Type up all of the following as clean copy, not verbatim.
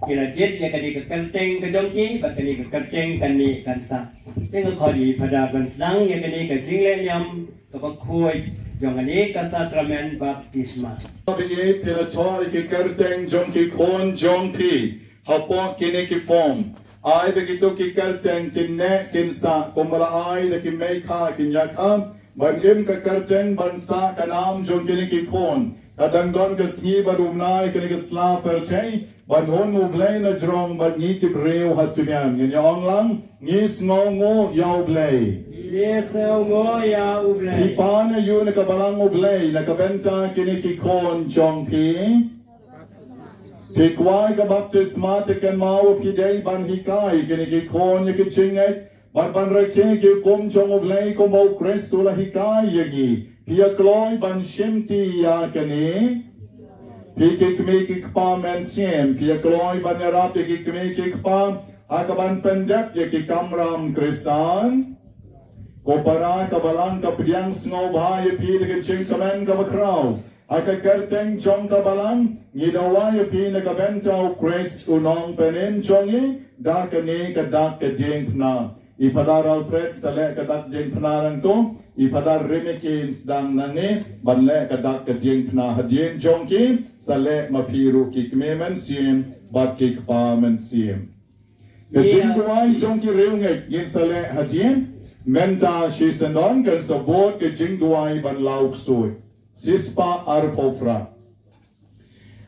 kira jet ya kani kenteng kedongki bat kani kenteng kani kansa tengok khodi pada ban senang ya kani ke jingle nyam kepakhoi jong ani kasakramen baptisma Bagi pelajar ke kerteng jong ki khun jong thi hapo kini ki form ai begitu ki kerteng kinne kinsa kumala ai de ki meikha kinyakam bangim ke kerteng bansa kanam jong kini ki khun kadang don ke sngi barumnai kini ke sla percei ban hon U Blei na jong ban ni ki breu hatumian ni ong lang ni sngongo U Blei yes ngo ya U Blei Ipana yu na Balang U Blei na kabenta kini ki khun jong thi Katwei ka baptisma te kan mau pidei ban hikai kini ki khon ye ki chingai ban rake ki kum jong U Blei ko mau Kristo la hikai yagi pia kloi ban shimti ya kani pi ki kme ki pa mynsiem pia kloi ban rap ki kme ki pa akaban pendek ye ki kamram Kristan ko para ka Balang ka priang snow ba ye pi ki ching kamen ka bakrau Aka kerteng jong ka Balang ngidawa ye pi na ka bentau Chris unong penin jongi da ka ni ka dak ka jeng na ipadaral pret sale ka dak jeng na rang to ipadar remekins dang nani banle ka dak ka jeng na hadien jongki sale mapiru ki kmemen siem bat ki pa men siem ka jeng duai jongki reunge yin sale hadien menta shisendon kan sabot ka jeng duai ban lauk sui sispa arpofra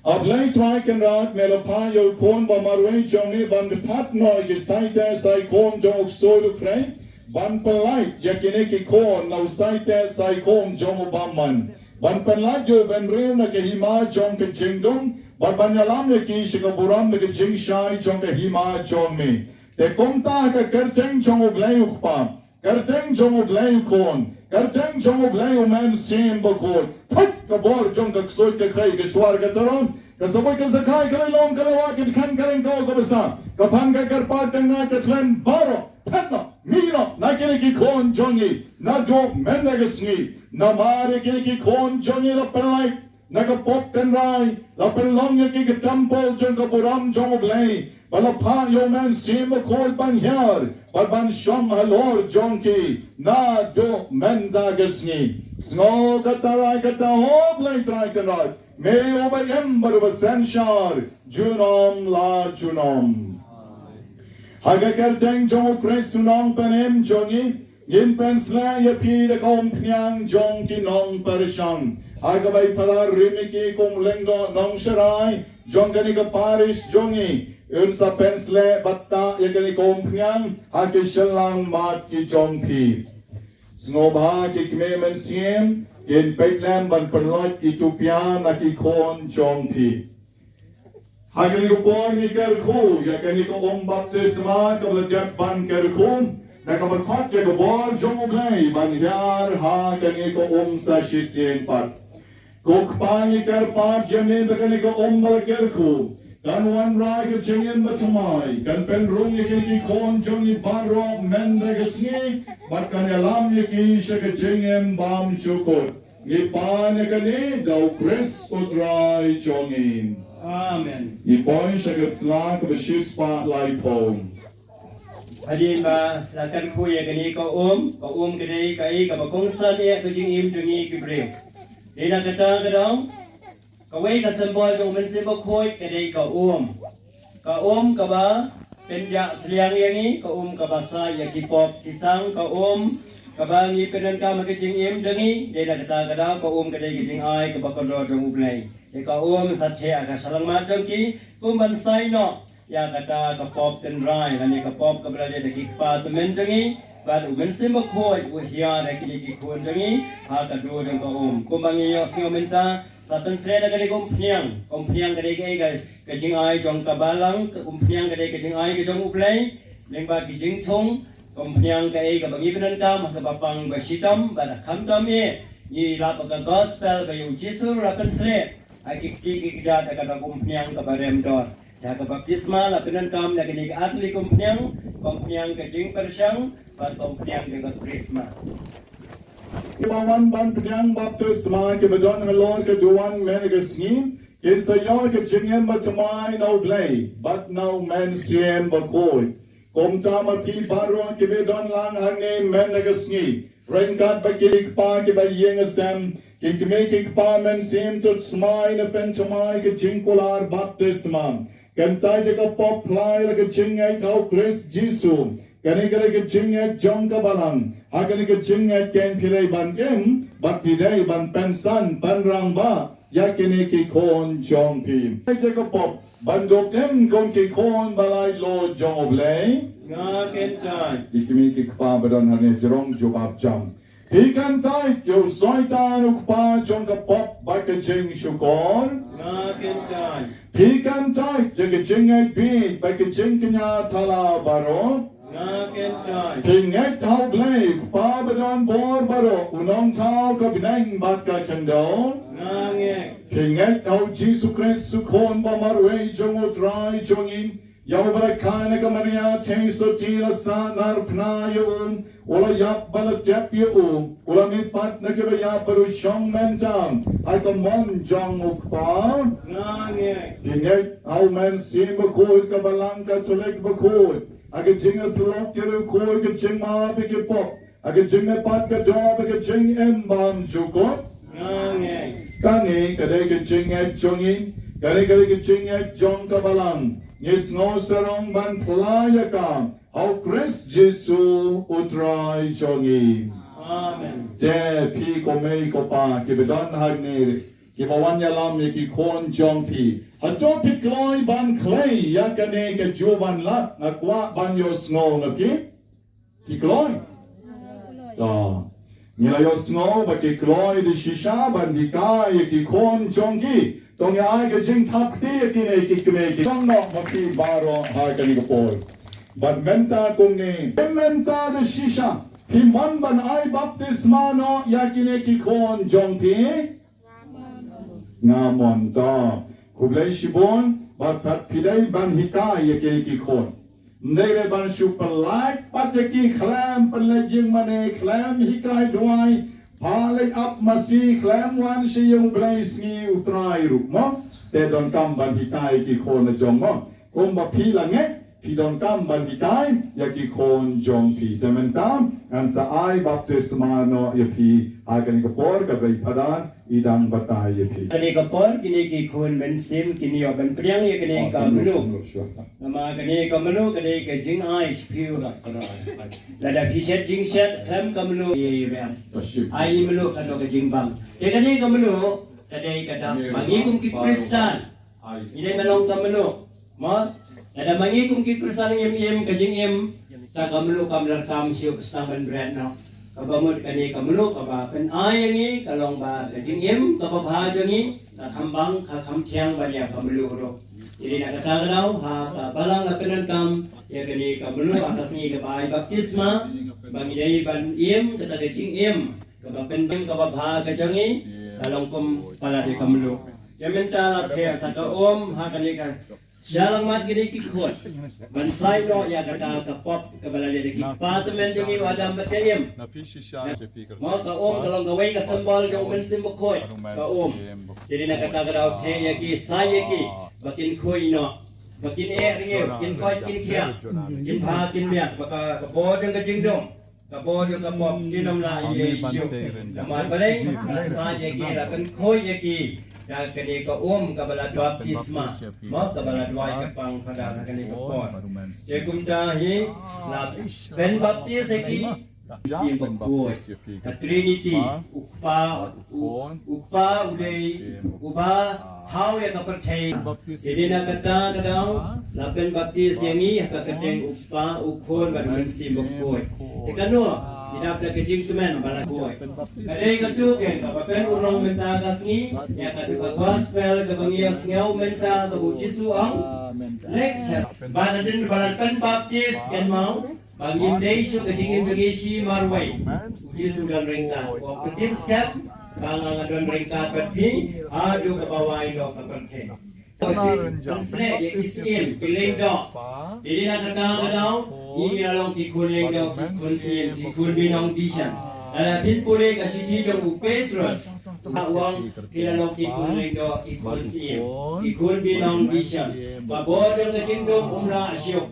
Ablay try kan rat melapa yo kon ba marway jongi ban betat no ye saite sai kon jong solo kray ban palai yakine ki kon no saite sai kon jong baman ban palai jo ben rew na ke hima jong ke jingdom ban banyalam ne ki shigaburam ne ke jing shai jong ke hima jong me te komta ka kerteng jong oblay ukpa kerteng jong oblay kon kerteng jong oblay mynsiem bakol thak ka bor jong ka soy ka khay ka shwar ka taron ka saboy ka zakai ka long ka wa ka khan karen ka ko basta ka phan ka kar pa tang na ka thlen baro thakno mino na kene ki kon jongi na do men na gisngi na mare kene ki kon jongi la pelai na ka pop kan rai la pelong ye ki temple jong ka buram jong oblay bala pa yo mynsiem bakol ban hyar ban shom halor jong ki na do men da gisngi Snow katarai kata Oblei try kanot. May obayem baru senshar junom la junom. Haga kerteng jong Christ sunong penem jongi. Yin pensla ya pi de kom knyang jong ki nong pershang. Haga bay pala rimiki kong lengdo nong sharai. Jong kani ka parish jongi. Yun sa pensle batta ya kani kom knyang. Haki shalang mat ki jong pi. Snobha ki kmemen siem in Bethlehem ban penlot Ethiopia na ki kon jong pi. Hagani ko po ni kerku ya kani ko baptisma ka ledep ban kerku na ka bakot ya ko bor jong oblay ban hyar ha kani ko sa shisien pat. Kok pa ni kerpa jene kani ko bal kerku. Kan wan rai ke chingin batumai kan pen rung ye ki kon jong ni barro men de gesni bat kan alam ye ki she ke chingin bam chukot ni pan ye kani dau Chris utrai jongin amen ni point she ke slak be shispa lai pom adin ba la kan khu ye kani ko ke dei kai ka ba kong san ye ke jing im jungi ki bre dina kata kadang Kawai ka sembol ka mynsiem ko khoi ka dei ka ka ba penja seliang yang ni ka ka basa ya kipop kisang ka ka ba ngi penen ka ma ke jing im jangi de na kata kada ka ka dei ke jing ai ka ba ko do jong U Blei de ka sathe ka salang ma jong ki ban sai no ya kata ka pop ten rai ani ka pop ka bra de ki pa temen jangi ba mynsiem ko khoi u hia de ki khon jangi ha ka do jong ka mangi yo sio menta Satan sere kali kompiang kali ke jing ai jong ka Balang kompiang kali ke jing ai ke jong U Blei lengba ke jing thong kompiang kali ke bangi penan ka ma ka bapang ba shitam ba kham tam ye ni la ka gospel ka yu jisu la kan sere ai ki ja ka kompiang ka barem dor da ka baptisma la penan kam la ke ni atli kompiang ke jing persyang ba kompiang ke krisma Ibawan ban priang baptisma ke bedon halor ke duan men gesni กินสยอยกับจึงเอ็มบัตไม้นเอาเลยบัดนเอาแมนเซียมบักโคยกรมจามาพีบารอนกิเบดอนลางหังเนมแมนนักสงีเร่งการไปกิกปากิบเยงเซมกิกเมกิกปาแมนเซียมจุดสมัยนเป็นสมัยกับจึงกุลาร์บัพติสมากันไตจะกับปอบพลายแล้วก็จึงไงเขาคริสต์ยิสูกันนี้ก็เลยก็จึงไงจงกับบัลังหากันนี้ก็จึงไงแกนพิเรบันเอ็มบัดที่ได้บันเป็นสันเป็นรังบ้ายากินีกิโคนจงพีไม่จะกับปอบบันดกเอ็มคนกิโคนบาลายโลจงอบเลยงาเกนใจอีกมีกิฟ้าบดอนฮันเนจรองจูบับจำที่กันไตอยู่ซอยตานุกป้าจงกับปอบบักจึงชุกอนงาเกนใจที่กันไตจะกจึงไงบีบักจึงกิญาทลาบารองาเกนใจที่ไงเท้าเบลย์ป้าบดอนบอร์บารออุนองเท้ากับนังบักกะคันโดงาเงที่ไงเอาจีสุคริสสุคนบามารเวจงอุตรายจงอินยาวบรคานกมันยาเทสตีลสานารพนายูอุลยับบลเจ็บยูอุลมิปัตนกบยาปรุชงเมนจังไอกมันจังอุกปางาเงที่ไงเอาแมนซีมคุยกับบาลังกัจุเล็กบคุยอากจิงสลอกกิรุคุยกับจิงมาบิกิปอกอากจิงเมปัตกดอบิกจิงเอ็มบัมจุกงาเงกันนี้ก็ได้กจิงเอจงอินกันนี้ก็ได้กจิงเอจงกับบาลังยิสโนสรองบันพลายกันเอาคริสต์เยซูอุตรายจงอินอาเมนเจพี่ก็ไม่ก็ปากิบดอนฮักนี่กิบวันยาลามกิโคนจงพีฮัจจพิกลอยบันเคลยยากันเองจูบันละนักว่าบันยสโนนักพิกลอยต่อนี่ละยสโนบักกิกลอยดิชิชาบันดิกายกิโคนจงกีตรงนี้ก็จึงทักที่กินเอกิกเมกิต้องนอกมาพีบารอหายกันอีกปอยบัดเมนตาคงนี้เมนตาดิชิชาพิมันบันไอบัพติสมาโนยากินเอกิโคนจงทีงามอนตาคุบเลชิบอนบัดทัดพิเลบันฮิกายยากินเอกิโคนเนเรบันชูปลายปัจจิคลามปลจิงมันเอคลามฮิกายด้วยพาเลยอับมาซีแคลมวันเชียงเบลสงีอุตรายรูปมั้งแต่ดอนกำบันทิตายกิโคนจงมั้งคงบัพีละเงี้ยพี่ดอนกำบันทิตายยากิโคนจงพี่แต่มันตามอันสะอายบัพติศมาโนยพี่อากันก็พอร์กับไปพดานอีดังบัตายยพี่อันนี้ก็พอร์กินกี่คนเป็นซิมกินยอเป็นเปรี้ยงยกันนี้ก็ไม่รู้มากันนี้ก็ไม่รู้กันนี้ก็จิงไอส์พิวละกันแล้วแต่พี่เช็ดจิงเช็ดแคมก็ไม่รู้ยี่เรื่องไอ้ไม่รู้กันก็จิงบังแต่กันนี้ก็ไม่รู้แต่เด็กก็ทำบางทีกุมกิคริสตันนี่ได้มาลงก็ไม่รู้มั้งแต่บางทีกุมกิคริสตันเอ็มก็จิงเอ็มแต่ก็ไม่รู้กำลังทำเชี่ยวสร้างเป็นแบรนด์เนาะก็บางมื้อกันนี้ก็ไม่รู้ก็ว่าเป็นไอ้อย่างนี้ก็ลองว่าก็จิงเอ็มก็พาอย่างนี้คำบังคำเชียงบางอย่างก็ไม่รู้หรอกทีนี้นักการเราหาบาลังเป็นคำอย่างนี้ก็ไม่รู้atasนี้ก็ไปบัพติศมาบางทีบันเอ็มก็แต่จิงเอ็มก็เป็นเอ็มก็พาก็อย่างนี้ลองคุมพลาดีก็ไม่รู้จะเป็นตาลับเทียสักอมหากันนี้ก็Jalang mat gini kikut, bansai no ya kata kapop kepala dia dikit. Partemen jangi wadam berkayem. Mau ka kalau ngawai ka sambal jang mynsiem bokoi ka Jadi nak kata kada okey ya ki sai ya ki bakin koi no, bakin ringew, kin koi kin kia, kin pha kin biak baka bo jang ka jingdong. Kabo jang kapop kin namla ye siu. Mat balai sai ya ki la kan koi ya ki. Dan kini ko kabala baptisma mo kabala dwai kapang pada kini ko pot jekum tahi la ben baptis eki sim bokoi trinity ukpa udei uba thau ya kaperthai jadi nak kata kadang la ben baptis yang ni ka kadeng ukpa ukhon ba mynsiem bokoi ikano Idap na kejing tumen bala kuy. Kadai katu ken kapapen urong menta kasni ya katu gospel kabangiyas ngau menta kabu Jisu ang lecture. Bana din balapan baptis ken mau bangim deisyo kejingin kegisi marway. Jisu dan ringkat. Waktu tim step bangang don ringkat berpi adu kabawai do kaperte. Pensne ya isim piling do. Jadi nak kata kadau ini along kikun leng dau kikun siem kikun binong bisan. Ada pin pule kasih ti jong Petrus uang kilalong kikun lengdo kikun siem kikun binong bishan kabod yang kejingdong umla asyok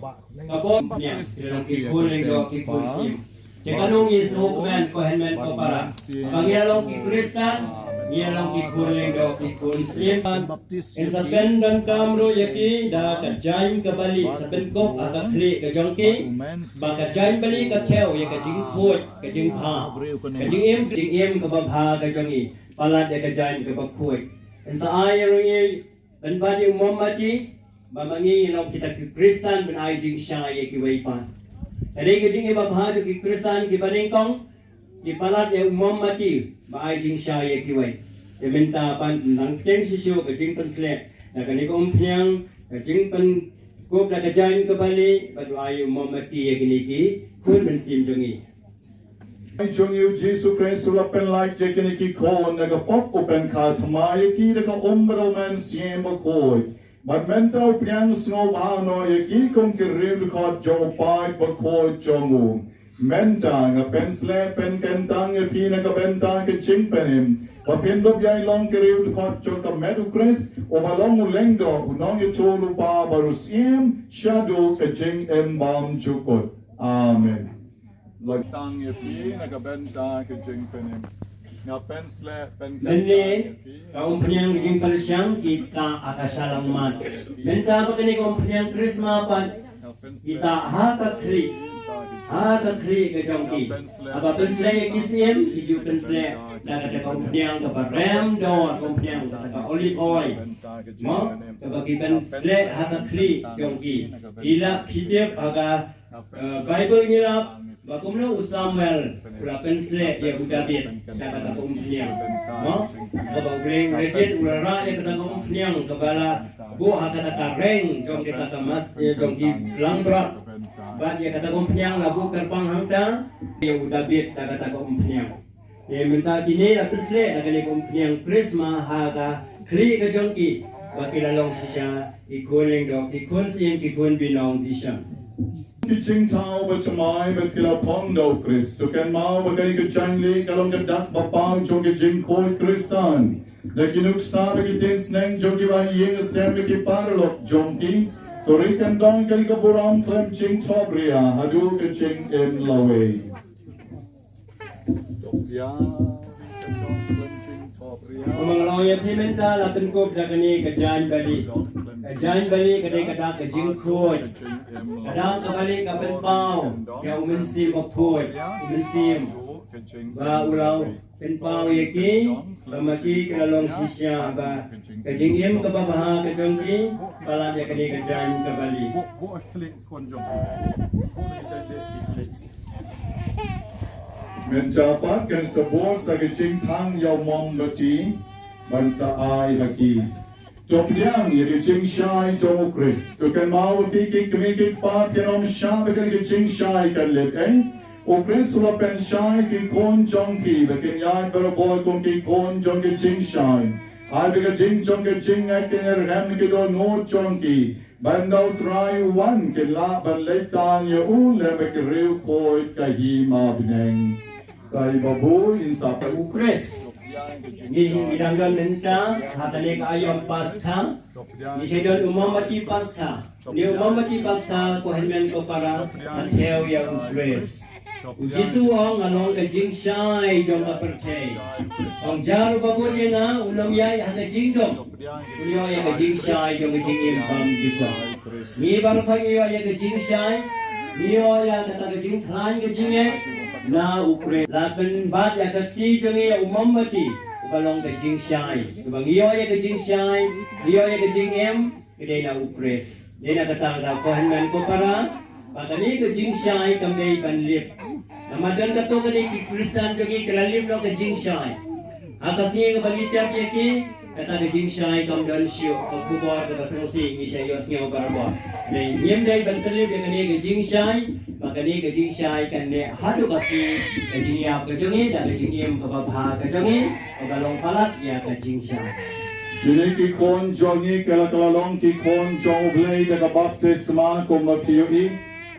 kabod niya kilalong kikun lengdo kikun siem Tekanong Yesu kan kohenmen ko para pangyalong kikristan Nialang kikun lengdo kikun siem Insaken dan kamro yaki da kajain kebali saben kop agak klik ke jongki ba kajain bali ka theo ya kajing khut kajing pha kajing em ke babha ke jongi palat ya kajain ke bakhut insa ai rungi ben bani umum mati ba mangi long kita kristan ben ai jing sha ya ki wei pa Jadi kejing iba bahadu ki Kristan ki baningkong ki palat ya umum mati ba ai jing sha ye ki wai ya minta pan nang teng sisu kejing pensle na kani ko umpiang kejing pen kop na kajain ke bali ba du ai umum mati ye kini ki kun mynsiem jongi Jong yu Jesu Christus lapen like je kini ki kon na ka pop open ka tmai ki na ka umbro mynsiem ba koi But mental piang snow bahano yaki kong kirim kot jong pai bakoi jongu. Menta nga pensle pen kentang yapi na ka benta ke chingpenim. Papin lob yai long kirim kot jong ka medu kris o balong lengdo unong yacholu pa barusim shadow ke jing embam chukot. Amen. Lagtang yapi na ka benta ke chingpenim. Bende kaum penyang jing palsyang kita akasalang mat. Benta begini kaum penyang krisma pan kita hakatri ke jongki. Apa pensle kisiem hiju pensle dan kata kaum penyang ke barem dor kaum penyang kata olive oil. Mo bagi pensle hakatri jongki. Ila kitip aga Bible ngilap Bakumno Samuel ula pensle ya David kata kumpiang mo babang rejit ulara ya kata kumpiang kebala bu kata kareng jong kita tamas jong di langbrak bat ya kata kumpiang labu kerbang hangta ya David kata kumpiang ya minta kini la pensle kali kumpiang krisma haga kri ke jongki bakilalong sisya ikuling dok ikun siem ikun binong disang Kiching tao ba chamai ba kila pondo Chris so kan mau ba kani ka changli kalong ka dak ba pang jong ke jing koi Kristan da kinuk sa ba kitin sneng jong ki ba yeng assembly ki parlok jong ki tori kan dong kali ka buram klem ching tobria hadu ka ching em lawe ya Umang ya pimenta laten kop dakani kajan bali kadai kada ka jingkhoi kadang kabali ka penpau ya mynsiem okhoi mynsiem ba ulau penpau yaki pamati kalong sisya ba kajingim ka babaha ka jongki palat ya kadai kajan kabali Mencapat kan sebuah sebagai cingtang yang membeti bangsa ai haki. Jok yang yang cing shai jong Chris. Tu kan mau kiki kiki pat yang om shai bekan cing shai kan lek O Chris sudah pen shai ki kon jong ki bekan yai berboy kon ki kon jong ki cing shai. Ai bekan cing jong ki cing ai kan ram ki do no jong ki. Bandau try one ke la ban letan ya le bekriu koi kahima bineng. Kay babu insa pa Ukres ni hidanggan nenta hatane ayam pasca ni sedon umum mati pasca ni umum mati pasca ko helmen ko para atheu ya ukres Jisu ong anong ka jing shai jong ka percay ong jaru babu dia na ulam yai hanga jing dong ulio ya ka jing shai jong ka jing impam juga ni baru pagi ya ka jing shai ni ya ka jing klan ka jing na ukre laban bat ya kati jongi umum mati balong ke jing shai bang iyo ya ke jing shai iyo ya ke jing em kede na ukres de na kata na ko hanman ko para patani ke jing shai kamdei kan lip namadan ka to kani ki kristan jongi kalalim no ke jing shai akasi ke bagitiap yaki kata ke jing shai kam dan sio ko kubor ke basrosi ni saya yos ngau barabo nei nyem dai ban kalip de kani ke jing shai makani ke jing shai kan ne hadu basi ke jing ya ke jongi da ke jing em ke babha ke jongi ke balong palat ya ke jing shai Jini ki kon jongi kala long ki kon jong blei da baptisma ko mathioi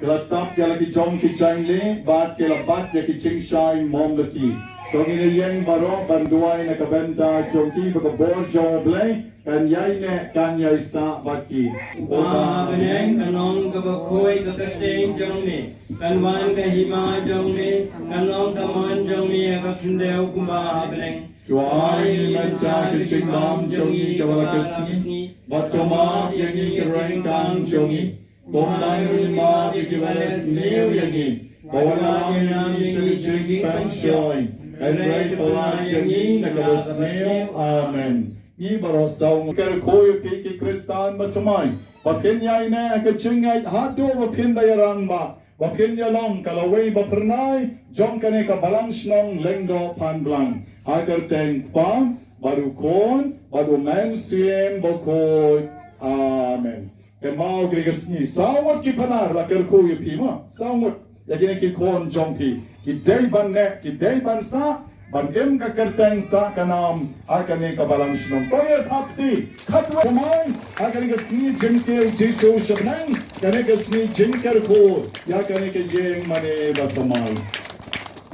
kala tap kala ki jong ki changle bat kala bat ya ki ching shai mom lati Jong ini yang baru banduai nak benta jongki berkebor jong blei kan yai ne kan yai sa baki. Beneng kanong kabakoi kakating jong ni, kanwan kahima jong ni, kanong kaman jong ni kakindeu kumba beneng. Juai menca kecing lam jongi kawalakasi, batoma yangi kerengkang jongi, komlang lima kikibalas new yangi, bawalang yang sejeki pensioy. And right Balang yangi nakalas new, amen. Ni barosau kerkoy piki kristan bacamay, bapin yai ne kecing ay hado bapin dayarang ba. Bapin yalong kalaway bapernay, jong kane ka balang snong lengdo pan blang. Agar teng pa, baru kon, baru mynsiem bokoy. Amen. Kemau krigasni, sawat ki panar la kerkoy pima, sawat. Lagi ki kon jong pi, ki day ban ne, ki day ban sa, ban em ka kerteng sa kanam, agar ka balang snong. Toya tapti, Katwei kumay, agar krigasni jengkel jisu shabnang, kane krigasni jengkel ko, ya kane ke jeng mane batsamay.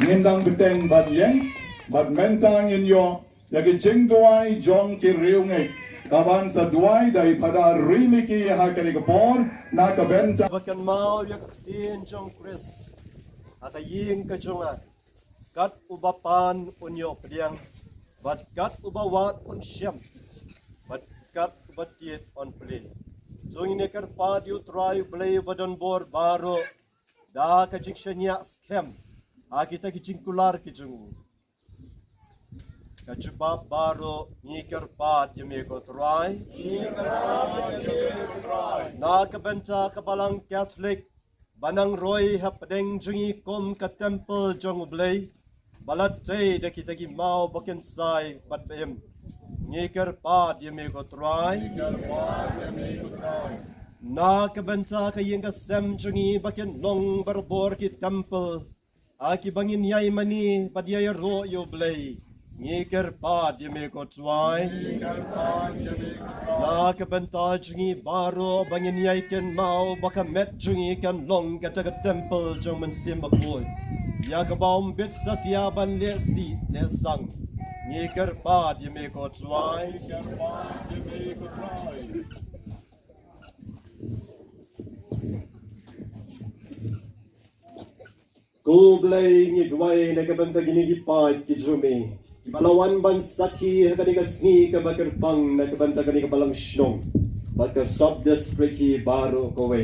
Ngendang beteng ban yeng, but mentang inyo, lagi jeng duai jong ki riungay, kaban sa duai day pada rimiki hakani kapor, nakabenta. Bakan mau yak in jong Chris, ata ying kajungan, kat ubapan unyo pediang, but kat ubawat un syam, but kat ubatit on play. Jong ini kerpa diu try play badan bor baro, da kajik shanya scam, kita kijing kular kijungu. Kajubab baro ni kerpat yemi ko try. Na kabenta kabalang Catholic banang roy hapdeng jungi kom ka temple jong U Blei balat jay da kita gi mau baken sai pat bem. Ni kerpat yemi ko try. Na kabenta kayeng ka sem jungi baken long barbor ki temple. Aki bangin yai mani padiyay ro U Blei. Ni kerpat yemi ko try. Na kabenta jungi baro bangin yai ken mau baka met jungi kan long kata ka temple jong mynsiem bakoy. Ya kabaum bit satya ban le si le sang. Ni kerpat yemi ko try. U Blei ni dwai na kabenta gini gipat ki jumi. Balawan ban saki hakani ka sni ka bakar pang na kabanta kani ka balang shnong. Bakar sub district ki baro kowe.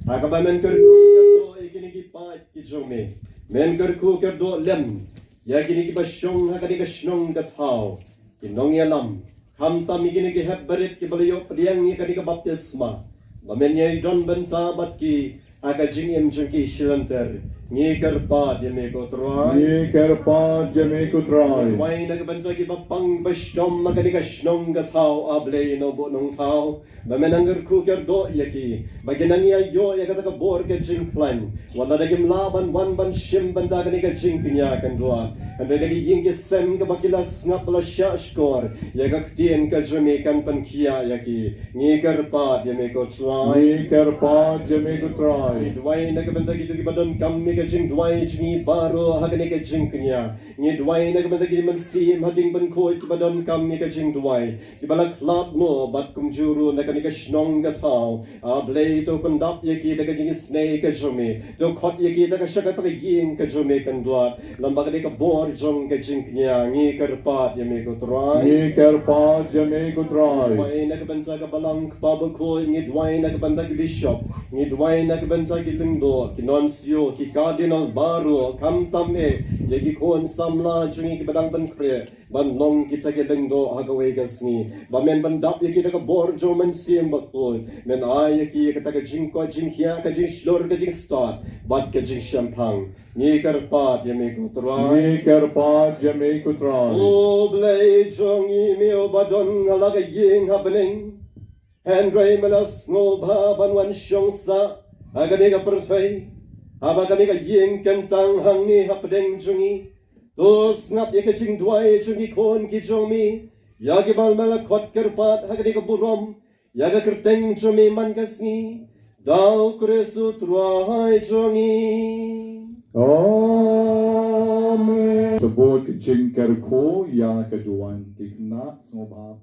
Akaba men kerku kerdo ikini ki pat ki jome. Men kerku kerdo lem. Ya kini ki basyong hakani ka shnong ka tao. Kinong yalam. Hamta mi kini ki hebbarit ki balayo padiang ni kani ka baptisma. Bamen ya idon banta bat ki akajing em jengki shilanter. Ni kerpat yemi ko try. Ni kerpat yemi ko try. Wai nagbansa ki bapang basyom makani ka shnong ka tao ablay no bo nong tao. Bamenangar ku kerdo yaki. Baginan niya yo yakata ka bor ka jing plan. Wala nagim laban wan ban shim banda kani ka jing pinya kan dua. Ando nagi ying ki sem ka bakilas nga pala siya skor. Yakak tien ka jumi kan pankia yaki. Ni kerpat yemi ko try. Ni kerpat yemi ko try. Wai nagabanda ki tu ki badon kami ka jing dwai jingi baro hagani ka jing kanya. Ni dwai nagabanda ki mynsiem hading ban koi ki badon kami ka jing dwai. Ki balak lab mo bat kumjuru nagani ka shnong ka tao. Ablay to pandap yaki daga jingi snake ka jumi. To khot yaki daga shagat ka ying ka jumi kan duat. Lambak ka bor jong ka jing kanya. Ni kerpat yami ko try. Ni kerpat yami ko try. Dwai nagabanda ka balang kabakoi. Ni dwai nagabanda ki bishop. Ni dwai nagabanda ki lingdo. Ki nonsio ki Cardinal Baro, Kamtame, Yagi Kon Samla, Jungi Badang Ban Kre, Ban Long Kitagendo, Hagawegasni, Bamen Bandap Yaki Borjo mynsiem Bakul, Men Ayaki Kataka Jinko, Jinkia, Kajin Shlor, Kajin Star, Bat Kajin Champang, Ni Karpat Yamiko Try, Ni kerpat yami ko try. U Blei Jongi Mio Badon, Alaga Ying happening, Andre Melas Ngoba Banwan Shongsa, Aganiga Pertway. Aba kami ka ying kentang hang ni hapdeng jungi. Tos ngap ya kajing dwai jungi kon ki jomi. Yagi bal malakot kerpat hagani ka burom. Yaga kerteng jumi man kasni. Dau Kristu truai jongi. Amen. Sebut ke jingkar ko ya keduan tikna semua